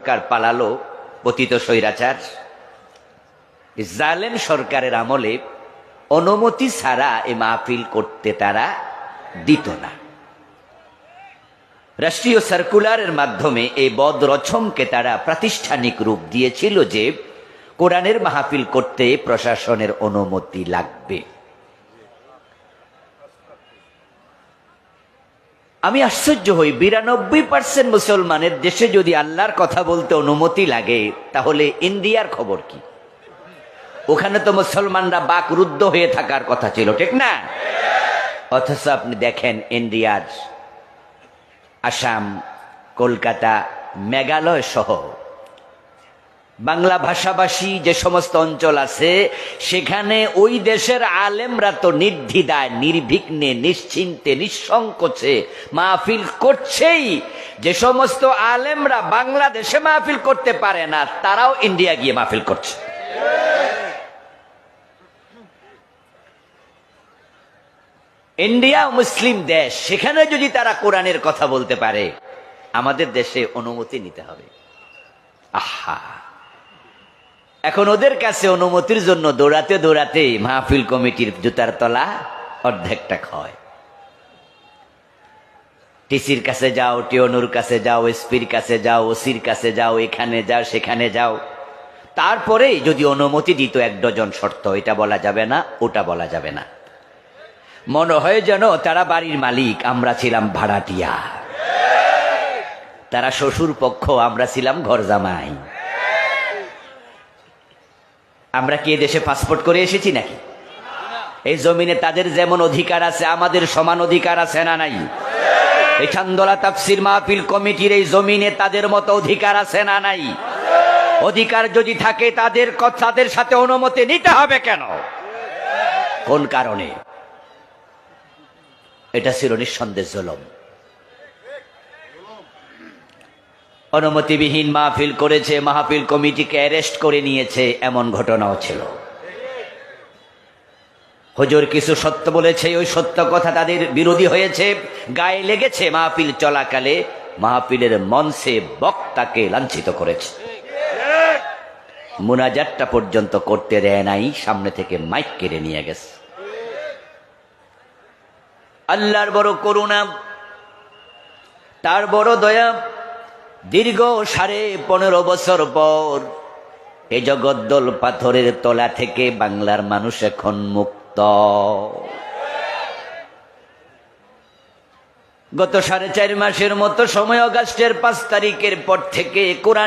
সরকার পালালো, পতিত স্বৈরাচার। জালেম সরকারের আমলে অনুমতি ছাড়া এ মাহফিল করতে তারা দিত না। রাষ্ট্রীয় সার্কুলারের মাধ্যমে এই বদরচমকে তারা প্রাতিষ্ঠানিক রূপ দিয়েছিল যে কোরআনের মাহফিল করতে প্রশাসনের অনুমতি লাগবে। আমি আশ্চর্য হই, 92% মুসলমানের দেশে যদি আল্লাহর কথা বলতে অনুমতি লাগে, তাহলে ইন্ডিয়ার খবর কি? ওখানে তো মুসলমানরা বাকরুদ্ধ হয়ে থাকার কথা ছিল, ঠিক না? অথচ আপনি দেখেন ইন্ডিয়ার আসাম, কলকাতা, মেঘালয় সহ বাংলা ভাষাভাষী যে সমস্ত অঞ্চল আছে, সেখানে ওই দেশের আলেমরা তো নির্দ্বিধায়, নির্বিঘ্নে, নিশ্চিন্তে, নিঃসংকোচে মাহফিল করছেই। যে সমস্ত আলেমরা বাংলাদেশে মাহফিল করতে পারে না, তারাও ইন্ডিয়া গিয়ে মাহফিল করছে। ইন্ডিয়া মুসলিম দেশ, সেখানে যদি তারা কোরআনের কথা বলতে পারে, আমাদের দেশে অনুমতি নিতে হবে। আহা, এখন ওদের কাছে অনুমতির জন্য দৌড়াতে দৌড়াতে মাহফিল কমিটির জুতার তলা অর্ধেকটা ক্ষয়। টিসির কাছে যাও, টিওনুর কাছে যাও, এসপির কাছে যাও, ওসির কাছে যাও, এখানে যাও, সেখানে যাও, তারপরে যদি অনুমতি দিত 1 ডজন শর্ত, এটা বলা যাবে না, ওটা বলা যাবে না। মনে হয় যেন তারা বাড়ির মালিক, আমরা ছিলাম ভাড়াটিয়া। তারা শ্বশুর পক্ষ, আমরা ছিলাম ঘর জামাই। আমরা কি দেশে পাসপোর্ট করে এসেছি নাকি? এই জমিনে তাদের যেমন অধিকার আছে, আমাদের সমান অধিকার আছে না নাই? এই চান্দোলা তাফসির মাহফিল কমিটির এই জমিনে তাদের মতো অধিকার আছে না নাই? অধিকার যদি থাকে, তাদের সাথে অনুমতি নিতে হবে কেন? কোন কারণে? এটা ছিল নিঃসন্দেহ জুলুম। অনুমতিবিহীন মাহফিল করেছে, মাহফিল কমিটিকে অ্যারেস্ট করে নিয়েছে, এমন ঘটনাও ছিল। হুজুর কিছু সত্য বলেছে, ওই সত্য কথা তাদের বিরোধী হয়েছে, গায়ে লেগেছে। মাহফিল চলাকালে মাহফিলের মঞ্চে বক্তাকে লাঞ্ছিত করেছে, মুনাজাতটা পর্যন্ত করতে দেয় নাই, সামনে থেকে মাইক কেড়ে নিয়ে গেছে। আল্লাহর বড় করুণা, তার বড় দয়া। দীর্ঘ 15.5 বছর পর এই জগদ্দল পাথরের তলা থেকে বাংলার মানুষ এখন মুক্ত। গত 4.5 মাসের মতো সময়, আগস্টের 5 তারিখের পর থেকে কোরআন